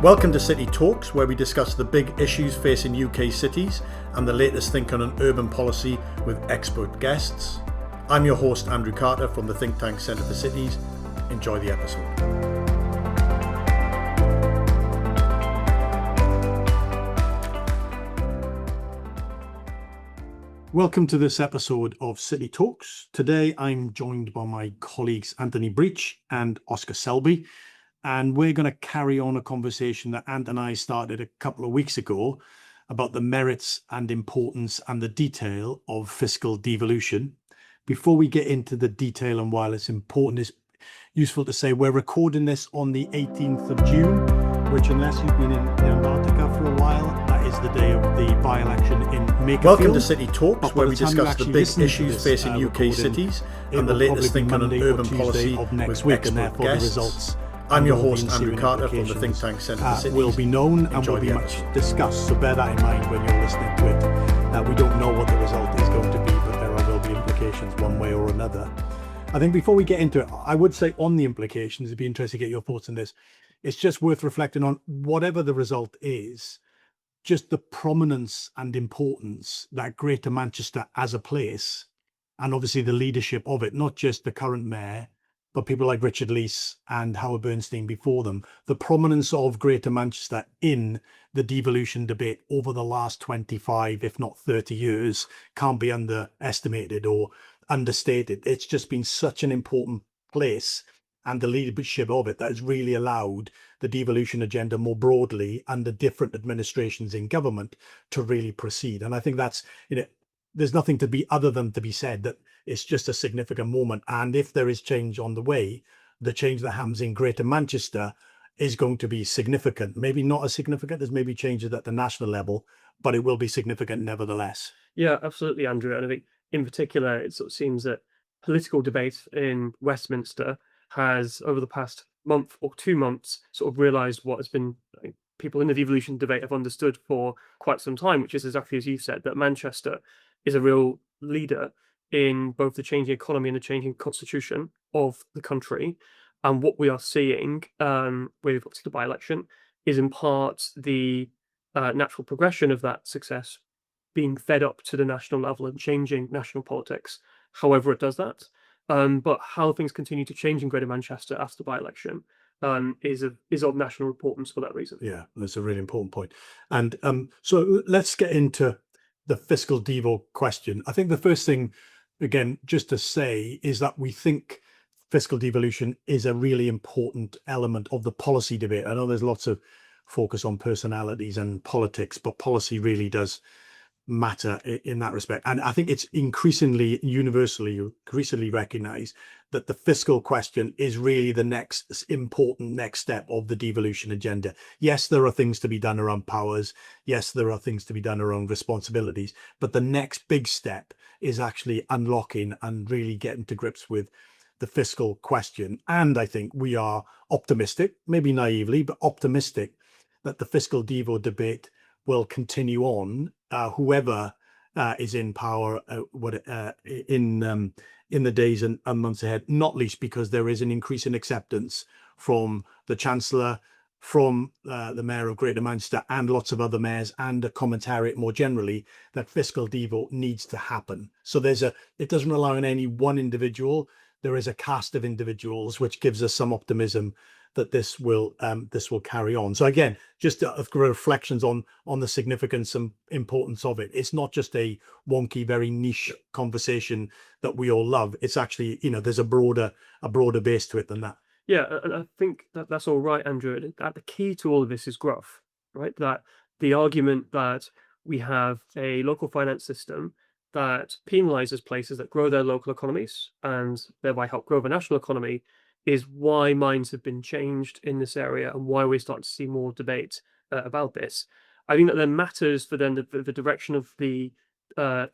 Welcome to City Talks, where we discuss the big issues facing UK cities and the latest thinking on urban policy with expert guests. I'm your host, Andrew Carter from the think tank Centre for Cities. Enjoy the episode. Welcome to this episode of City Talks. Today I'm joined by my colleagues Anthony Breach and Oscar Selby, and we're going to carry on a conversation that Ant and I started a couple of weeks ago about the merits and importance and the detail of fiscal devolution. Before we get into the detail and why it's important, it's useful to say we're recording this on the 18th of June, which, unless you've been in Antarctica for a while, that is the day of the by-election in Makerfield. Welcome to City Talks, where we discuss the big issues facing UK cities and the latest thinking on urban policy of next week, and therefore the results. I'm your host, Andrew Carter from the think tank Centre for Cities. Will be known and will be much discussed, so bear that in mind when you're listening to it. We don't know what the result is going to be, but there will be implications one way or another. I think before we get into it, I would say on the implications, it'd be interesting to get your thoughts on this. It's just worth reflecting on whatever the result is, just the prominence and importance that Greater Manchester as a place, and obviously the leadership of it, not just the current mayor, but people like Richard Leese and Howard Bernstein before them, the prominence of Greater Manchester in the devolution debate over the last 25, if not 30 years, can't be underestimated or understated. It's just been such an important place, and the leadership of it that has really allowed the devolution agenda more broadly under different administrations in government to really proceed. And I think that's, there's nothing to be other than to be said that it's just a significant moment. And if there is change on the way, the change that happens in Greater Manchester is going to be significant. Maybe not as significant as maybe changes at the national level, but it will be significant nevertheless. Yeah, absolutely, Andrew. And I think in particular, it sort of seems that political debate in Westminster has, over the past month or 2 months, sort of realised what has been, people in the devolution debate have understood for quite some time, which is exactly as you said, that Manchester is a real leader in both the changing economy and the changing constitution of the country. And what we are seeing with obviously the by-election is in part the natural progression of that success being fed up to the national level and changing national politics, however it does that. But how things continue to change in Greater Manchester after the by-election is of national importance for that reason. Yeah, that's a really important point. And so let's get into the fiscal devo question. I think the first thing, again, just to say, is that we think fiscal devolution is a really important element of the policy debate. I know there's lots of focus on personalities and politics, but policy really does matter in that respect. And I think it's universally recognized that the fiscal question is really the next important next step of the devolution agenda. Yes, there are things to be done around powers. Yes, there are things to be done around responsibilities, but the next big step is actually unlocking and really getting to grips with the fiscal question. And I think we are optimistic, maybe naively, but optimistic that the fiscal devo debate will continue on, whoever is in power in the days and months ahead, not least because there is an increase in acceptance from the Chancellor, from the Mayor of Greater Manchester and lots of other mayors, and a commentariat more generally, that fiscal devo needs to happen. So it doesn't rely on any one individual. There is a cast of individuals, which gives us some optimism that this will carry on. So again, just reflections on the significance and importance of it. It's not just a wonky, very niche conversation that we all love. It's actually, there's a broader base to it than that. Yeah, and I think that's all right, Andrew. That the key to all of this is growth, right? That the argument that we have a local finance system that penalises places that grow their local economies and thereby help grow the national economy is why minds have been changed in this area and why we start to see more debate about this. I think that then matters for then the direction of the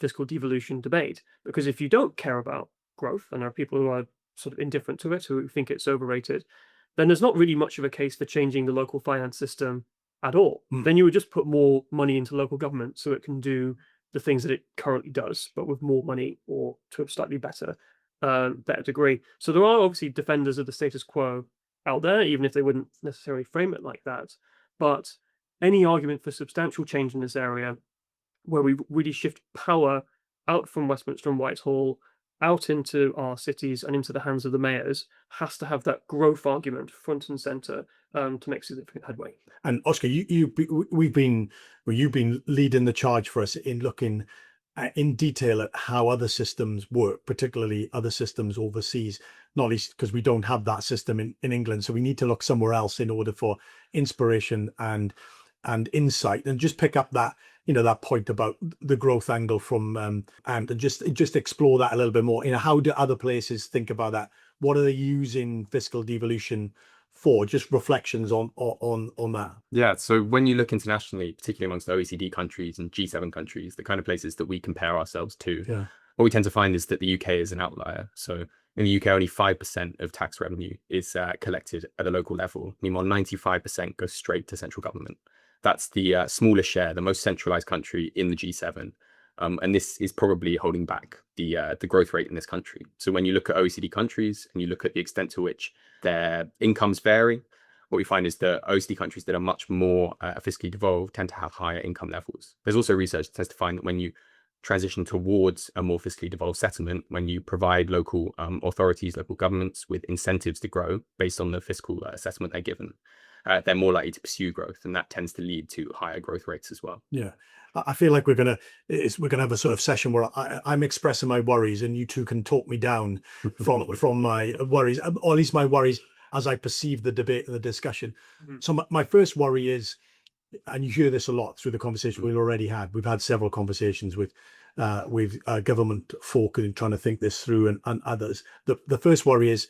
fiscal devolution debate, because if you don't care about growth, and there are people who are sort of indifferent to it, who think it's overrated, then there's not really much of a case for changing the local finance system at all. Then you would just put more money into local government so it can do the things that it currently does, but with more money or to a slightly better degree. So there are obviously defenders of the status quo out there, even if they wouldn't necessarily frame it like that. But any argument for substantial change in this area, where we really shift power out from Westminster and Whitehall, out into our cities and into the hands of the mayors, has to have that growth argument front and center to make significant headway. And Oscar, you've been leading the charge for us in looking in detail at how other systems work, particularly other systems overseas, not least because we don't have that system in England. So we need to look somewhere else in order for inspiration and insight, and just pick up that, that point about the growth angle from and just explore that a little bit more. How do other places think about that? What are they using fiscal devolution for? Just reflections on that. Yeah, so when you look internationally, particularly amongst OECD countries and G7 countries, the kind of places that we compare ourselves to, what we tend to find is that the UK is an outlier. So in the UK, only 5% of tax revenue is collected at a local level. Meanwhile, 95% goes straight to central government. That's the smallest share, the most centralized country in the G7. And this is probably holding back the growth rate in this country. So when you look at OECD countries and you look at the extent to which their incomes vary, what we find is that OECD countries that are much more fiscally devolved tend to have higher income levels. There's also research that tends to find that when you transition towards a more fiscally devolved settlement, when you provide local authorities, local governments with incentives to grow based on the fiscal assessment they're given, they're more likely to pursue growth, and that tends to lead to higher growth rates as well. Yeah, I feel like we're gonna have a sort of session where I'm expressing my worries, and you two can talk me down from my worries, or at least my worries as I perceive the debate and the discussion. So my first worry is, and you hear this a lot through the conversation we've already had. We've had several conversations with government folk and trying to think this through, and others. The first worry is,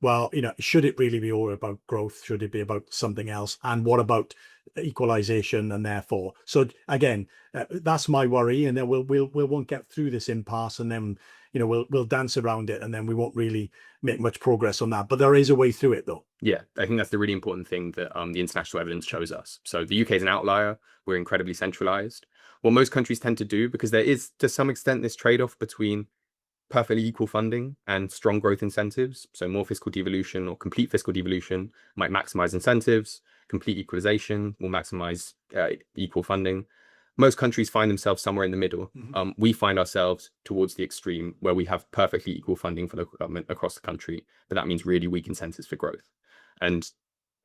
well, should it really be all about growth? Should it be about something else? And what about equalization? And therefore, so again, that's my worry. And then we won't get through this impasse, and then we'll dance around it, and then we won't really make much progress on that. But there is a way through it, though. Yeah, I think that's the really important thing that the international evidence shows us. So the UK is an outlier. We're incredibly centralized. What most countries tend to do, because there is to some extent this trade-off between perfectly equal funding and strong growth incentives. So more fiscal devolution or complete fiscal devolution might maximize incentives. Complete equalization will maximize equal funding. Most countries find themselves somewhere in the middle. We find ourselves towards the extreme, where we have perfectly equal funding for local government across the country, but that means really weak incentives for growth. And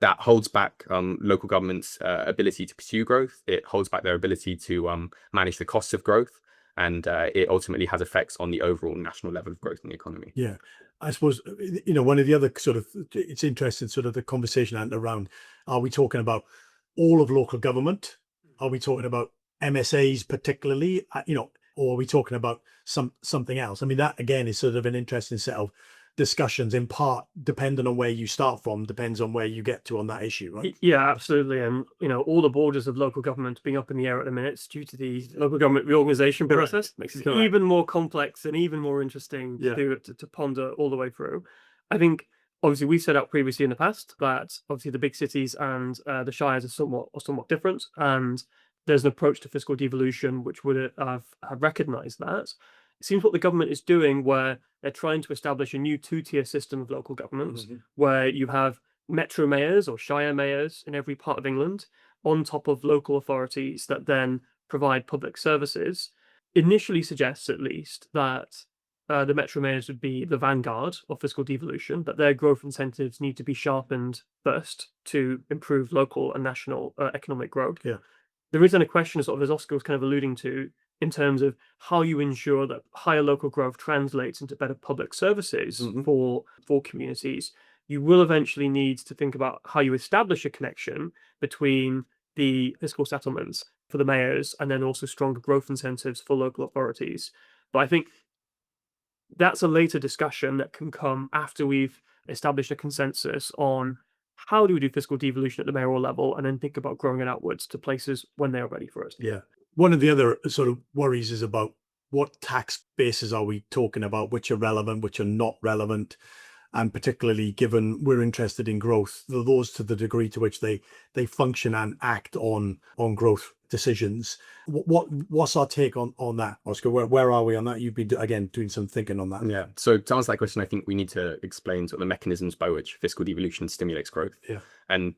that holds back local government's ability to pursue growth. It holds back their ability to manage the costs of growth. And it ultimately has effects on the overall national level of growth in the economy. Yeah, I suppose, one of the other sort of, it's interesting sort of the conversation around, are we talking about all of local government? Are we talking about MSAs particularly, or are we talking about something else? I mean, that again is sort of an interesting set of discussions, in part depending on where you start from, depends on where you get to on that issue, right? Yeah, absolutely. And all the borders of local government being up in the air at the minute due to the local government reorganization process makes it even more complex and even more interesting to ponder all the way through. I think obviously we set out previously in the past that obviously the big cities and the shires are somewhat different, and there's an approach to fiscal devolution which would have recognized that. It seems what the government is doing, where they're trying to establish a new two-tier system of local governments, where you have metro mayors or shire mayors in every part of England, on top of local authorities that then provide public services, initially suggests at least that the metro mayors would be the vanguard of fiscal devolution, that their growth incentives need to be sharpened first to improve local and national economic growth. Yeah. There is then a question, sort of as Oscar was kind of alluding to, in terms of how you ensure that higher local growth translates into better public services for communities. You will eventually need to think about how you establish a connection between the fiscal settlements for the mayors and then also stronger growth incentives for local authorities. But I think that's a later discussion that can come after we've established a consensus on how do we do fiscal devolution at the mayoral level, and then think about growing it outwards to places when they are ready for it. Yeah. One of the other sort of worries is about what tax bases are we talking about, which are relevant, which are not relevant, and particularly given we're interested in growth, those to the degree to which they function and act on growth decisions. What's our take on that, Oscar? Where are we on that? You've been again doing some thinking on that. Yeah. So to answer that question, I think we need to explain sort of the mechanisms by which fiscal devolution stimulates growth. Yeah. And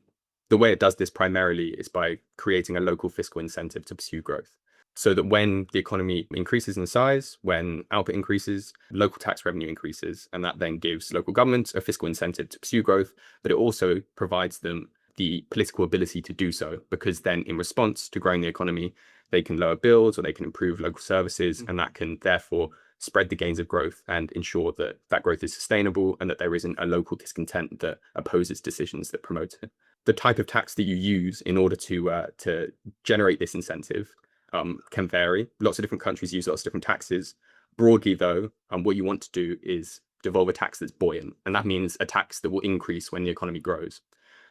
The way it does this primarily is by creating a local fiscal incentive to pursue growth. So that when the economy increases in size, when output increases, local tax revenue increases, and that then gives local governments a fiscal incentive to pursue growth, but it also provides them the political ability to do so, because then in response to growing the economy, they can lower bills or they can improve local services, and that can therefore spread the gains of growth and ensure that that growth is sustainable and that there isn't a local discontent that opposes decisions that promote it. The type of tax that you use in order to generate this incentive can vary. Lots of different countries use lots of different taxes. Broadly, though, what you want to do is devolve a tax that's buoyant, and that means a tax that will increase when the economy grows.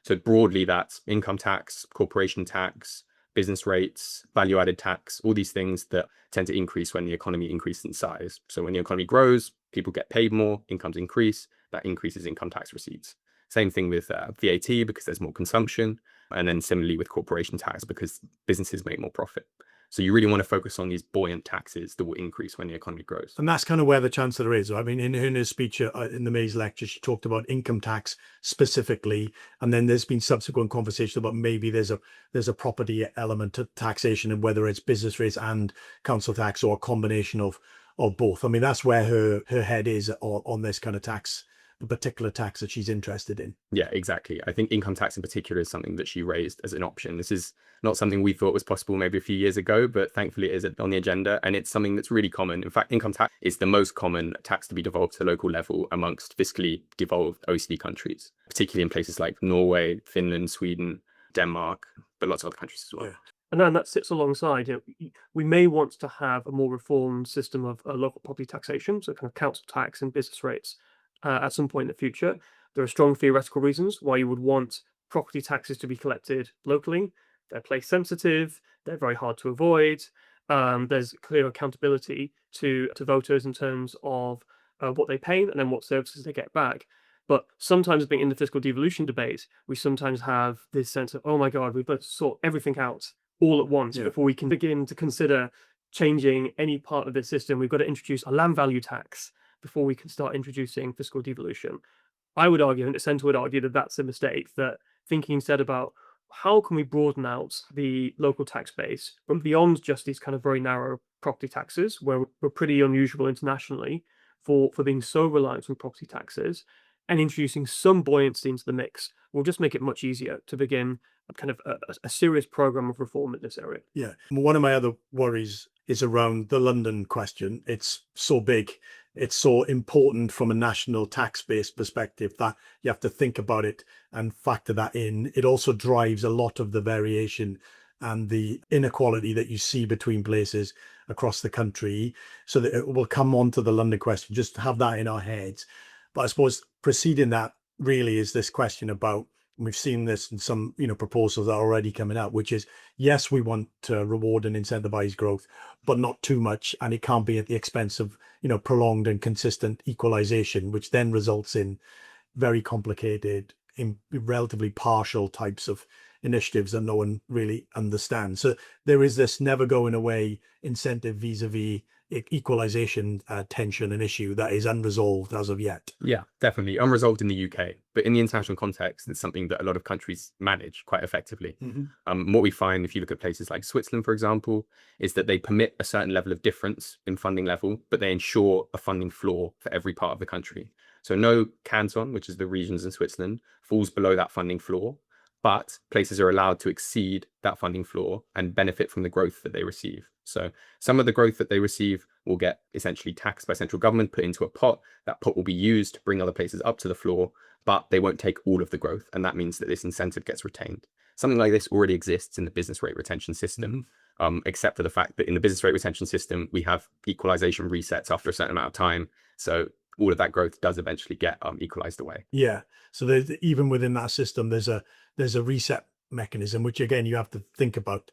So broadly, that's income tax, corporation tax, business rates, value-added tax, all these things that tend to increase when the economy increases in size. So when the economy grows, people get paid more, incomes increase, that increases income tax receipts. Same thing with VAT, because there's more consumption, and then similarly with corporation tax, because businesses make more profit. So you really want to focus on these buoyant taxes that will increase when the economy grows. And that's kind of where the chancellor is. I mean, in her speech in the May's lecture, she talked about income tax specifically, and then there's been subsequent conversation about maybe there's a property element to taxation, and whether it's business rates and council tax or a combination of both. I mean, that's where her head is on this kind of tax, the particular tax that she's interested in. Yeah, exactly. I think income tax in particular is something that she raised as an option. This is not something we thought was possible maybe a few years ago, but thankfully it is on the agenda, and it's something that's really common. In fact, income tax is the most common tax to be devolved to local level amongst fiscally devolved OECD countries, particularly in places like Norway, Finland, Sweden, Denmark, but lots of other countries as well. Yeah. And then that sits alongside, we may want to have a more reformed system of local property taxation, so kind of council tax and business rates at some point in the future. There are strong theoretical reasons why you would want property taxes to be collected locally. They're place sensitive, they're very hard to avoid. There's clear accountability to voters in terms of what they pay and then what services they get back. But sometimes, being in the fiscal devolution debate, we sometimes have this sense of, oh my God, we've got to sort everything out all at once before we can begin to consider changing any part of the system. We've got to introduce a land value tax before we can start introducing fiscal devolution. I would argue, and the centre would argue, that that's a mistake, that thinking instead about how can we broaden out the local tax base from beyond just these kind of very narrow property taxes, where we're pretty unusual internationally for being so reliant on property taxes, and introducing some buoyancy into the mix will just make it much easier to begin kind of a serious program of reform in this area. Yeah. One of my other worries is around the London question. It's so big, it's so important from a national tax-based perspective that you have to think about it and factor that in. It also drives a lot of the variation and the inequality that you see between places across the country. So that it will come on to the London question, just have that in our heads. But I suppose preceding that really is this question about, and we've seen this in some proposals that are already coming out, which is, yes, we want to reward and incentivize growth, but not too much, and it can't be at the expense of prolonged and consistent equalization, which then results in very complicated, relatively partial types of initiatives that no one really understands. So there is this never going away incentive vis-a-vis equalization tension and issue that is unresolved as of yet. Yeah, definitely unresolved in the UK, but in the international context, it's something that a lot of countries manage quite effectively. What we find, if you look at places like Switzerland, for example, is that they permit a certain level of difference in funding level, but they ensure a funding floor for every part of the country. So no canton, which is the regions in Switzerland, falls below that funding floor, but places are allowed to exceed that funding floor and benefit from the growth that they receive. So some of the growth that they receive will get essentially taxed by central government, put into a pot. That pot will be used to bring other places up to the floor, but they won't take all of the growth. And that means that this incentive gets retained. Something like this already exists in the business rate retention system, except for the fact that in the business rate retention system, we have equalization resets after a certain amount of time. So all of that growth does eventually get equalized away. Yeah. So there's, even within that system, there's a reset mechanism, which again, you have to think about.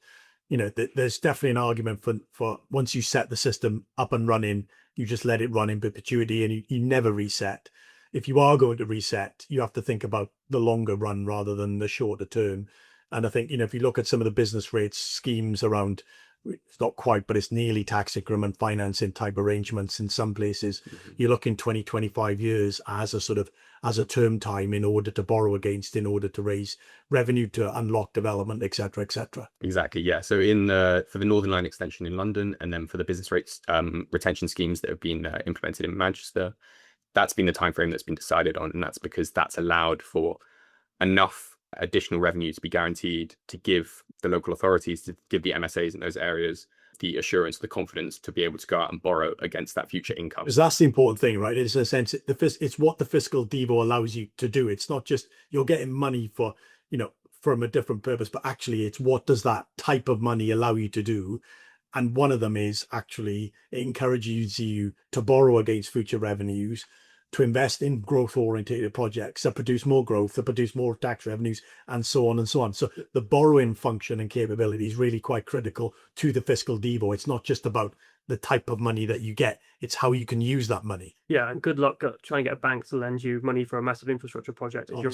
There's definitely an argument for once you set the system up and running, you just let it run in perpetuity and you never reset. If you are going to reset, you have to think about the longer run rather than the shorter term. And I think, if you look at some of the business rates schemes around it's not quite, but it's nearly tax increment financing type arrangements in some places. You look in 20, 25 years as a sort of, as a term time in order to borrow against, in order to raise revenue, to unlock development, et cetera, et cetera. Exactly, yeah. So for the Northern Line extension in London, and then for the business rates retention schemes that have been implemented in Manchester, that's been the time frame that's been decided on, and that's because that's allowed for enough additional revenue to be guaranteed to give the local authorities, to give the MSAs in those areas the assurance, the confidence to be able to go out and borrow against that future income. Because that's the important thing, right? It's in a sense, it's what the fiscal devo allows you to do. It's not just you're getting money for, from a different purpose, but actually it's what does that type of money allow you to do? And one of them is actually it encourages you to borrow against future revenues, to invest in growth-oriented projects that produce more growth, that produce more tax revenues, and so on and so on. So the borrowing function and capability is really quite critical to the fiscal devo. It's not just about the type of money that you get, it's how you can use that money. Yeah, and good luck trying to get a bank to lend you money for a massive infrastructure project if your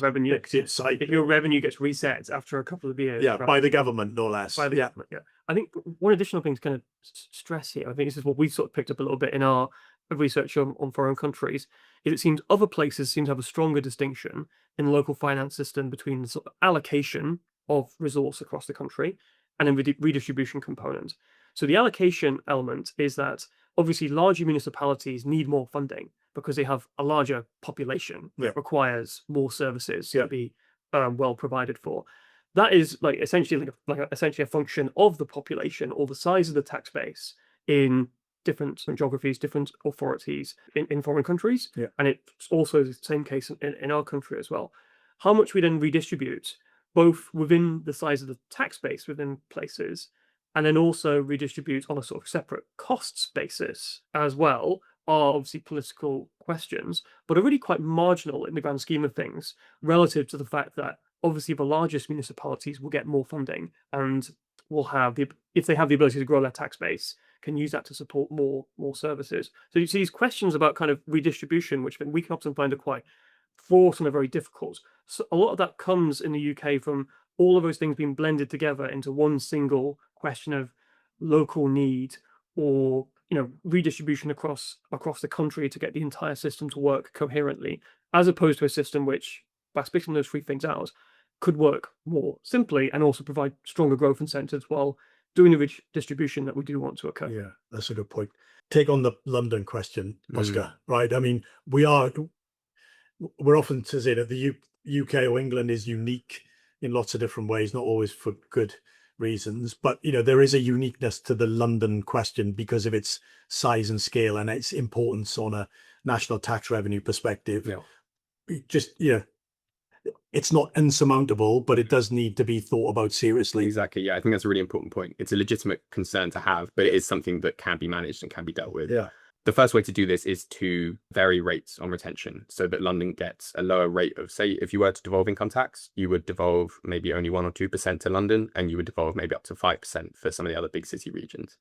revenue gets reset after a couple of years. Yeah, by the government, no less. By the government, yeah. I think one additional thing to kind of stress here, I think this is what we sort of picked up a little bit in our research on foreign countries, is it seems other places seem to have a stronger distinction in the local finance system between the sort of allocation of resource across the country and then the redistribution component. So the allocation element is that obviously larger municipalities need more funding because they have a larger population that requires more services to be well provided for. That is like essentially essentially a function of the population or the size of the tax base in different geographies, different authorities in foreign countries. And it's also the same case in our country as well. How much we then redistribute, both within the size of the tax base within places, and then also redistribute on a sort of separate costs basis as well, are obviously political questions, but are really quite marginal in the grand scheme of things relative to the fact that obviously the largest municipalities will get more funding and will have if they have the ability to grow their tax base, can use that to support more services. So you see these questions about kind of redistribution, which we can often find are quite fraught and are very difficult. So a lot of that comes in the UK from all of those things being blended together into one single question of local need or redistribution across the country to get the entire system to work coherently, as opposed to a system which, by splitting those three things out, could work more simply and also provide stronger growth incentives while doing the redistribution that we do want to occur. Yeah, that's a good point. Take on the London question, Oscar, right? I mean, we're often to say that the UK or England is unique in lots of different ways, not always for good reasons, but there is a uniqueness to the London question because of its size and scale and its importance on a national tax revenue perspective. It's not insurmountable, but it does need to be thought about seriously. Exactly. Yeah, I think that's a really important point. It's a legitimate concern to have, but it is something that can be managed and can be dealt with. Yeah. The first way to do this is to vary rates on retention so that London gets a lower rate of, say, if you were to devolve income tax, you would devolve maybe only 1 or 2% to London, and you would devolve maybe up to 5% for some of the other big city regions.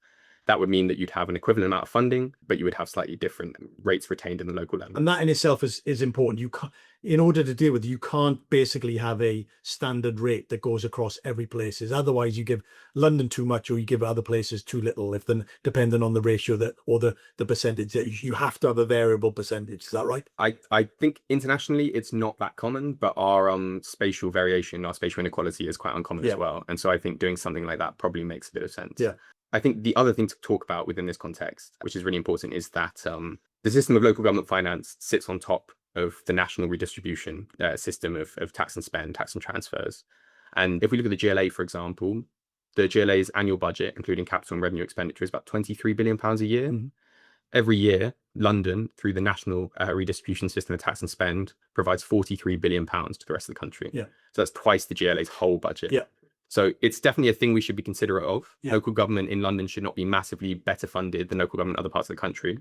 That would mean that you'd have an equivalent amount of funding, but you would have slightly different rates retained in the local level. And that in itself is important. You can't, in order to deal with it, you can't basically have a standard rate that goes across every places. Otherwise, you give London too much, or you give other places too little. If then, depending on the ratio or the percentage that you have to have a variable percentage. Is that right? I think internationally it's not that common, but our spatial variation, our spatial inequality is quite uncommon as well. And so I think doing something like that probably makes a bit of sense. Yeah. I think the other thing to talk about within this context, which is really important, is that the system of local government finance sits on top of the national redistribution system of tax and spend, tax and transfers. And if we look at the GLA, for example, the GLA's annual budget, including capital and revenue expenditure, is about £23 billion a year. Mm-hmm. Every year, London, through the national redistribution system of tax and spend, provides £43 billion to the rest of the country. Yeah. So that's twice the GLA's whole budget. Yeah. So it's definitely a thing we should be considerate of. Yeah. Local government in London should not be massively better funded than local government in other parts of the country.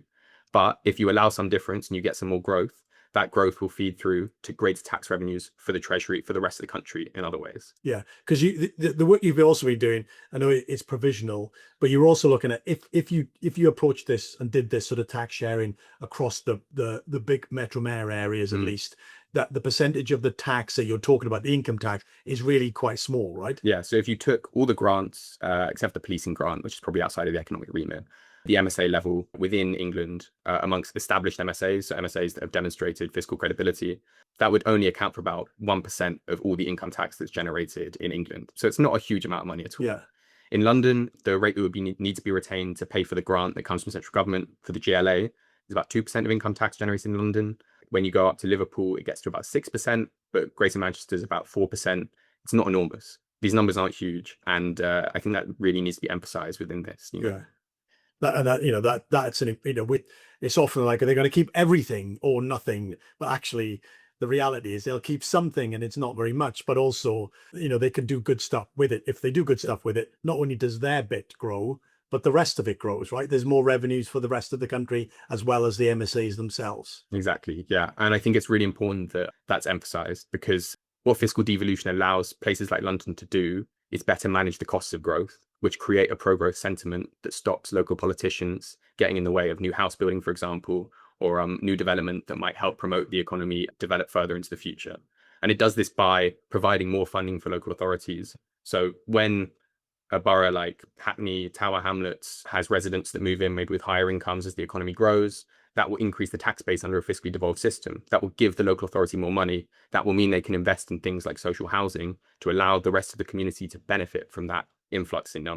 But if you allow some difference and you get some more growth, that growth will feed through to greater tax revenues for the treasury, for the rest of the country in other ways. Yeah, because the work you've also been doing, I know it's provisional, but you're also looking at if you approach this and did this sort of tax sharing across the big metro areas, at least, that the percentage of the tax that you're talking about, the income tax, is really quite small, right? Yeah, so if you took all the grants, except the policing grant, which is probably outside of the economic remit, the MSA level within England, amongst established MSAs, so MSAs that have demonstrated fiscal credibility, that would only account for about 1% of all the income tax that's generated in England. So it's not a huge amount of money at all. Yeah. In London, the rate that would need to be retained to pay for the grant that comes from central government for the GLA is about 2% of income tax generated in London. When you go up to Liverpool, it gets to about 6%, but Greater Manchester is about 4%. It's not enormous. These numbers aren't huge, and I think that really needs to be emphasized within this. Yeah. That's it's often like they're going to keep everything or nothing, but actually the reality is they'll keep something, and it's not very much, but also they can do good stuff with it. If they do good stuff with it, not only does their bit grow, but the rest of it grows, right? There's more revenues for the rest of the country as well as the MSAs themselves. Exactly, yeah. And I think it's really important that that's emphasized, because what fiscal devolution allows places like London to do is better manage the costs of growth, which create a pro-growth sentiment that stops local politicians getting in the way of new house building, for example, or new development that might help promote the economy develop further into the future. And it does this by providing more funding for local authorities. So when a borough like Hackney, Tower Hamlets has residents that move in maybe with higher incomes as the economy grows, that will increase the tax base under a fiscally devolved system. That will give the local authority more money. That will mean they can invest in things like social housing to allow the rest of the community to benefit from that influx in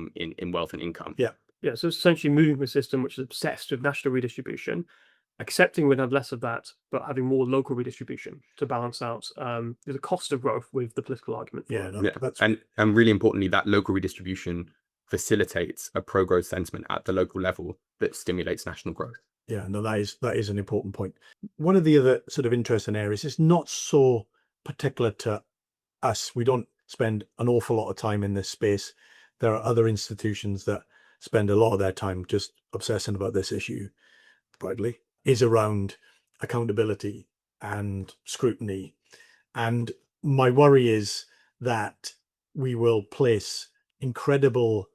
wealth and income. Yeah. Yeah, so essentially moving from a system which is obsessed with national redistribution, accepting we'd have less of that, but having more local redistribution to balance out the cost of growth with the political argument. Yeah, that's and really importantly, that local redistribution facilitates a pro-growth sentiment at the local level that stimulates national growth. Yeah, no, that is an important point. One of the other sort of interesting areas is not so particular to us. We don't spend an awful lot of time in this space. There are other institutions that spend a lot of their time just obsessing about this issue, widely, is around accountability and scrutiny. And my worry is that we will place incredible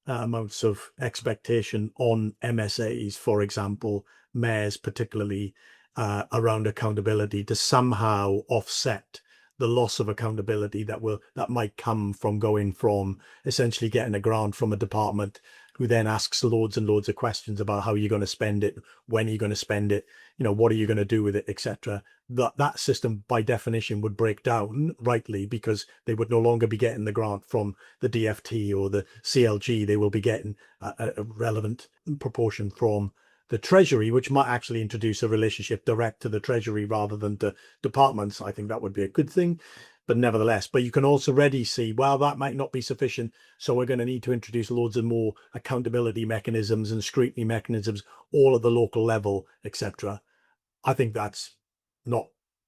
amounts of expectation on MSAs, for example, mayors particularly, around accountability to somehow offset the loss of accountability that might come from going from essentially getting a grant from a department who then asks loads and loads of questions about how you're going to spend it, when you're going to spend it, what are you going to do with it, etc. That system by definition would break down, rightly, because they would no longer be getting the grant from the DFT or the CLG. They will be getting a relevant proportion from the Treasury, which might actually introduce a relationship direct to the Treasury rather than to departments. I think that would be a good thing. But nevertheless, but you can also already see, well, that might not be sufficient. So we're going to need to introduce loads of more accountability mechanisms and scrutiny mechanisms, all at the local level, etc. I think that's not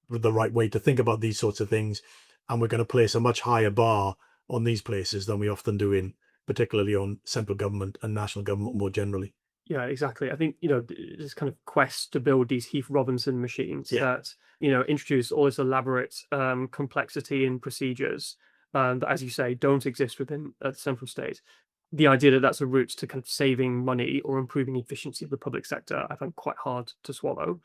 the right way to think about these sorts of things. And we're going to place a much higher bar on these places than we often do particularly on central government and national government more generally. Yeah, exactly. I think, this kind of quest to build these Heath Robinson machines that, introduce all this elaborate complexity and procedures that, as you say, don't exist within a central state. The idea that that's a route to kind of saving money or improving efficiency of the public sector, I find quite hard to swallow,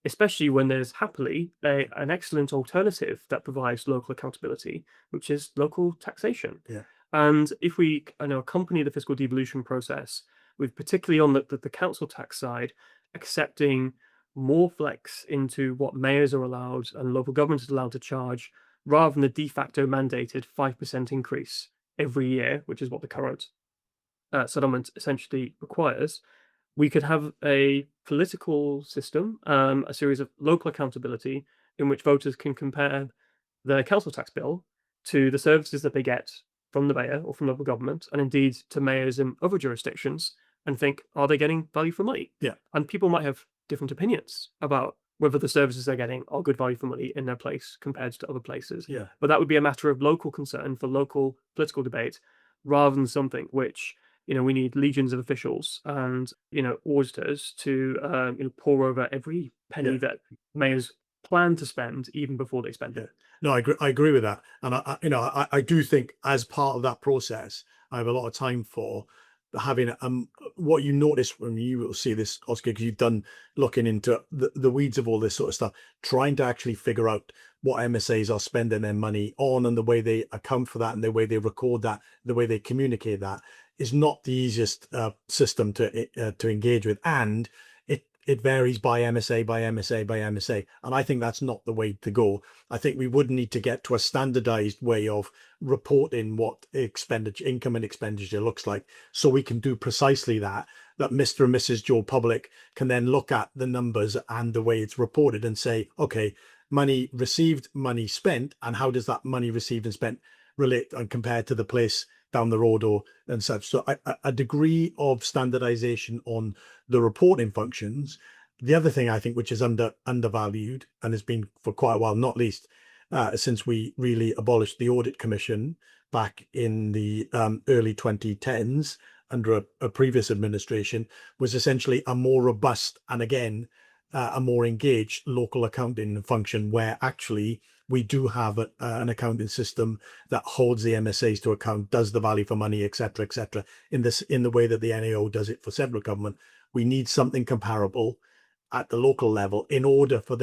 especially when there's happily an excellent alternative that provides local accountability, which is local taxation. Yeah. And if we accompany the fiscal devolution process with, particularly on the council tax side, accepting more flex into what mayors are allowed and local government is allowed to charge, rather than the de facto mandated 5% increase every year, which is what the current settlement essentially requires, we could have a political system, a series of local accountability in which voters can compare the council tax bill to the services that they get from the mayor or from local government, and indeed to mayors in other jurisdictions, and think, are they getting value for money? Yeah. And people might have different opinions about whether the services they're getting are good value for money in their place compared to other places. Yeah. But that would be a matter of local concern for local political debate, rather than something which, we need legions of officials and, auditors to, pore over every penny that mayors plan to spend even before they spend Yeah. it. No, I agree with that. And I do think as part of that process, I have a lot of time for having what you notice when you will see this, Oscar, because you've done looking into the weeds of all this sort of stuff, trying to actually figure out what MSAs are spending their money on and the way they account for that and the way they record that, the way they communicate that is not the easiest system to engage with. And it varies by MSA, by MSA, by MSA. And I think that's not the way to go. I think we would need to get to a standardized way of reporting what income and expenditure looks like, so we can do precisely that Mr. and Mrs. Joe Public can then look at the numbers and the way it's reported and say, okay, money received, money spent, and how does that money received and spent relate and compare to the place down the road or and such. So a degree of standardization on the reporting functions. The other thing I think which is undervalued and has been for quite a while, not least since we really abolished the Audit Commission back in the early 2010s under a previous administration, was essentially a more robust and again a more engaged local accounting function, where actually we do have an accounting system that holds the MSAs to account, does the value for money, etc., etc. In the way that the NAO does it for central government. We need something comparable at the local level in order for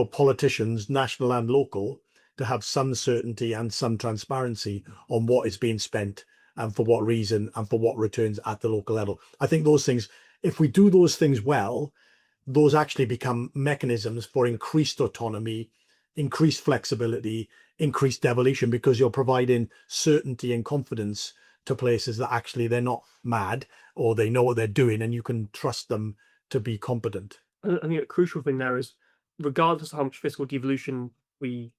politicians, national and local, to have some certainty and some transparency on what is being spent and for what reason and for what returns at the local level. I think those things, if we do those things well, those actually become mechanisms for increased autonomy, increased flexibility, increased devolution, because you're providing certainty and confidence to places that actually they're not mad or they know what they're doing and you can trust them to be competent. I think a crucial thing there is, regardless of how much fiscal devolution we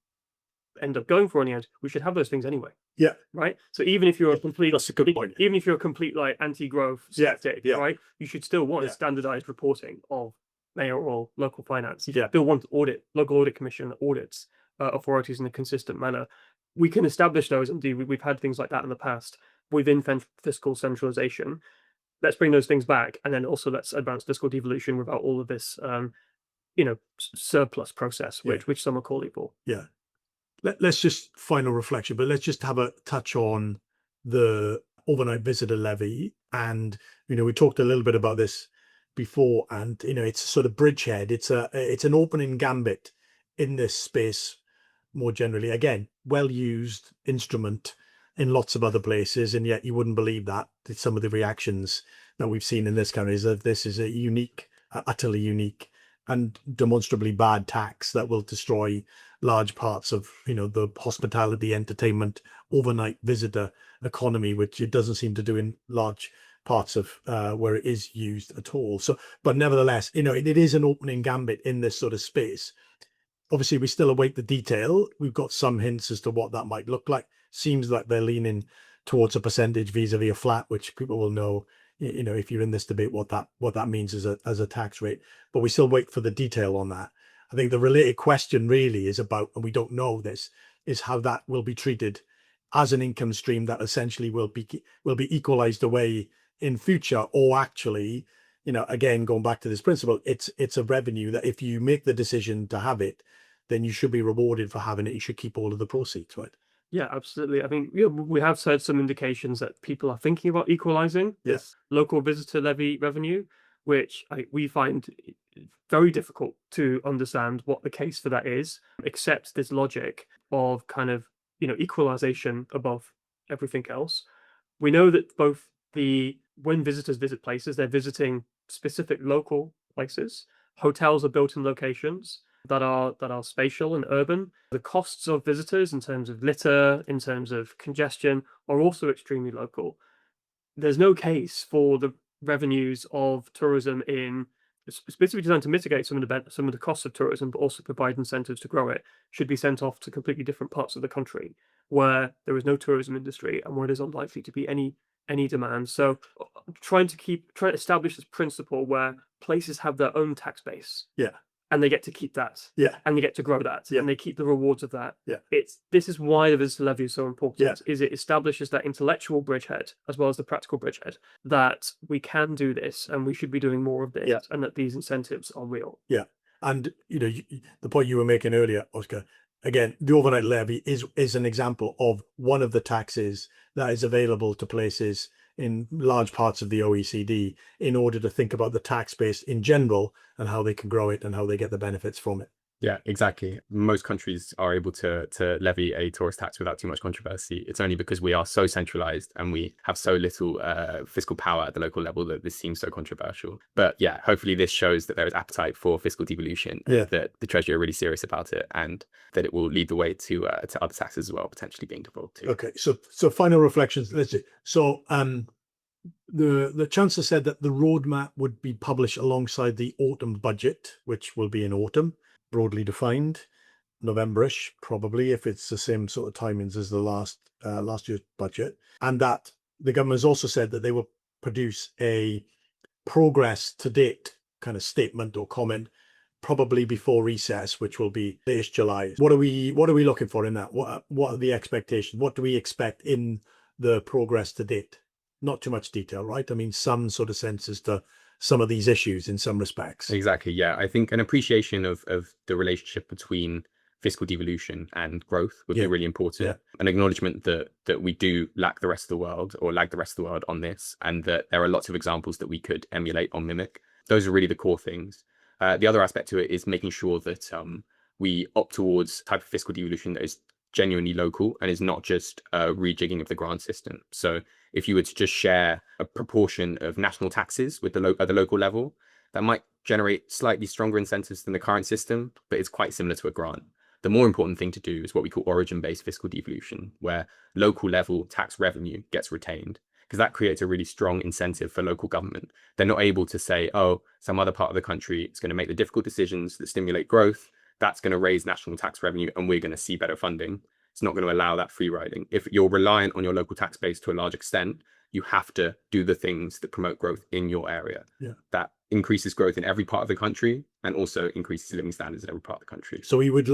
end up going for in the end, we should have those things anyway. Yeah. Right. So even if you're a complete, That's a good point. even if you're a complete like anti-growth skeptic, yeah. right, you should still want Yeah. standardized reporting of mayoral local finance. You Yeah. still want local audit commission that audits authorities in a consistent manner. We can establish those, and we've had things like that in the past within fiscal centralization. Let's bring those things back, and then also let's advance fiscal devolution without all of this, surplus process, which some are calling for. Yeah. Let's just final reflection, but let's just have a touch on the overnight visitor levy. And we talked a little bit about this before, and it's sort of bridgehead. It's an opening gambit in this space more generally. Again, well used instrument in lots of other places, and yet you wouldn't believe that some of the reactions that we've seen in this country is that this is a unique, utterly unique and demonstrably bad tax that will destroy large parts of the hospitality, entertainment, overnight visitor economy, which it doesn't seem to do in large parts of where it is used at all. So, but nevertheless, it is an opening gambit in this sort of space. Obviously, we still await the detail. We've got some hints as to what that might look like. Seems like they're leaning towards a percentage vis-a-vis a flat, which people will know, if you're in this debate, what that means as a tax rate. But we still wait for the detail on that. I think the related question really is about, and we don't know this, is how that will be treated as an income stream that essentially will be equalized away in future, or actually, again, going back to this principle, it's a revenue that if you make the decision to have it, then you should be rewarded for having it. You should keep all of the proceeds, right? Yeah, absolutely. I mean, we have heard some indications that people are thinking about equalizing this local visitor levy revenue, which we find very difficult to understand what the case for that is, except this logic of kind of, equalization above everything else. We know that when visitors visit places, they're visiting specific local places. Hotels are built in locations that are spatial and urban. The costs of visitors in terms of litter, in terms of congestion, are also extremely local. There's no case for the revenues of tourism specifically designed to mitigate some of the costs of tourism, but also provide incentives to grow it, should be sent off to completely different parts of the country where there is no tourism industry and where it is unlikely to be any demand. So trying to establish this principle where places have their own tax base. Yeah. And they get to keep that. Yeah. And they get to grow that. Yeah. And they keep the rewards of that. Yeah. This is why the visitor levy is so important. Yeah. Is it establishes that intellectual bridgehead as well as the practical bridgehead, that we can do this and we should be doing more of this, and that these incentives are real. Yeah. And the point you were making earlier, Oscar, again, the overnight levy is an example of one of the taxes that is available to places in large parts of the OECD in order to think about the tax base in general and how they can grow it and how they get the benefits from it. Yeah, exactly. Most countries are able to levy a tourist tax without too much controversy. It's only because we are so centralized and we have so little fiscal power at the local level that this seems so controversial. But yeah, hopefully this shows that there is appetite for fiscal devolution, that the Treasury are really serious about it, and that it will lead the way to other taxes as well, potentially being devolved too. Okay, so final reflections. Let's see. So the Chancellor said that the roadmap would be published alongside the autumn budget, which will be in autumn, broadly defined, November-ish, probably, if it's the same sort of timings as the last year's budget. And that the government has also said that they will produce a progress to date kind of statement or comment probably before recess, which will be this July. What are we looking for in that? What are the expectations? What do we expect in the progress to date? Not too much detail, right? I mean, some sort of sense as to some of these issues in some respects. Exactly. Yeah. I think an appreciation of the relationship between fiscal devolution and growth would be really important. Yeah. An acknowledgement that we do lag the rest of the world on this, and that there are lots of examples that we could emulate or mimic. Those are really the core things. The other aspect to it is making sure that we opt towards type of fiscal devolution that is genuinely local and is not just a rejigging of the grant system. So if you were to just share a proportion of national taxes with at the local level, that might generate slightly stronger incentives than the current system, but it's quite similar to a grant. The more important thing to do is what we call origin-based fiscal devolution, where local level tax revenue gets retained, because that creates a really strong incentive for local government. They're not able to say, oh, some other part of the country is going to make the difficult decisions that stimulate growth. That's going to raise national tax revenue and we're going to see better funding. It's not going to allow that free riding. If you're reliant on your local tax base to a large extent, you have to do the things that promote growth in your area. Yeah. That increases growth in every part of the country and also increases living standards in every part of the country. So we would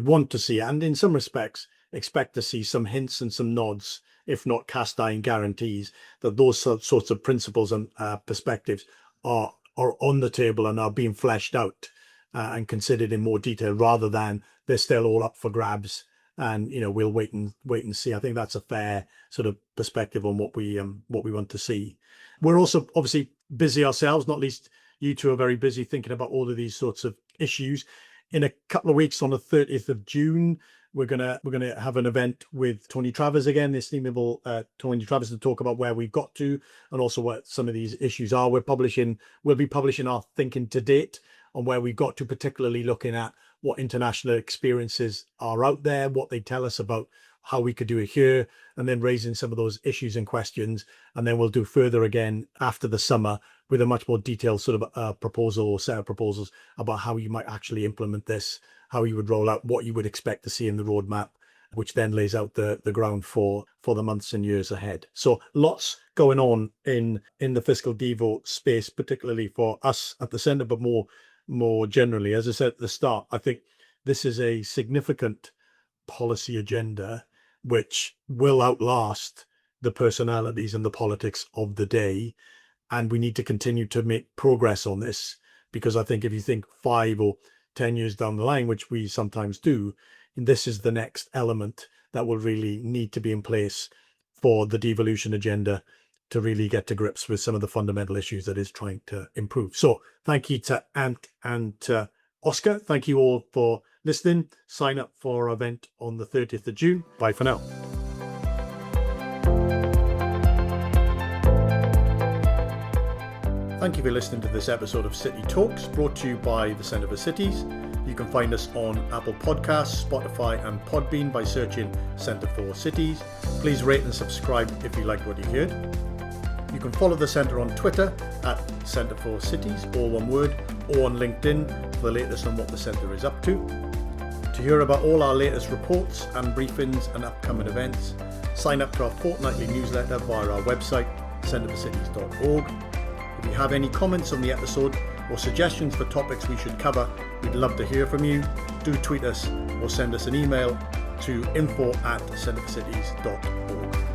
want to see, and in some respects expect to see, some hints and some nods, if not cast iron guarantees, that those sorts of principles and perspectives are on the table and are being fleshed out and considered in more detail, rather than they're still all up for grabs and we'll wait and see. I think that's a fair sort of perspective on what we want to see. We're also obviously busy ourselves, not least you two are very busy thinking about all of these sorts of issues. In a couple of weeks, on the 30th of June, we're gonna have an event with Tony Travers again, the estimable Tony Travers, to talk about where we've got to and also what some of these issues are. We'll be publishing our thinking to date on where we've got to, particularly looking at what international experiences are out there, what they tell us about how we could do it here, and then raising some of those issues and questions. And then we'll do further again after the summer with a much more detailed sort of proposal or set of proposals about how you might actually implement this, how you would roll out, what you would expect to see in the roadmap, which then lays out the ground for the months and years ahead. So lots going on in the fiscal devo space, particularly for us at the centre, but more generally. As I said at the start, I think this is a significant policy agenda which will outlast the personalities and the politics of the day. And we need to continue to make progress on this, because I think if you think 5 or 10 years down the line, which we sometimes do, this is the next element that will really need to be in place for the devolution agenda to really get to grips with some of the fundamental issues that is trying to improve. So thank you to Ant and to Oscar. Thank you all for listening. Sign up for our event on the 30th of June. Bye for now. Thank you for listening to this episode of City Talks, brought to you by the Centre for Cities. You can find us on Apple Podcasts, Spotify and Podbean by searching Centre for Cities. Please rate and subscribe if you liked what you heard. You can follow the Centre on Twitter at Centre for Cities, all one word, or on LinkedIn for the latest on what the Centre is up to. To hear about all our latest reports and briefings and upcoming events, sign up to our fortnightly newsletter via our website, centreforcities.org. If you have any comments on the episode or suggestions for topics we should cover, we'd love to hear from you. Do tweet us or send us an email to info@centreforcities.org.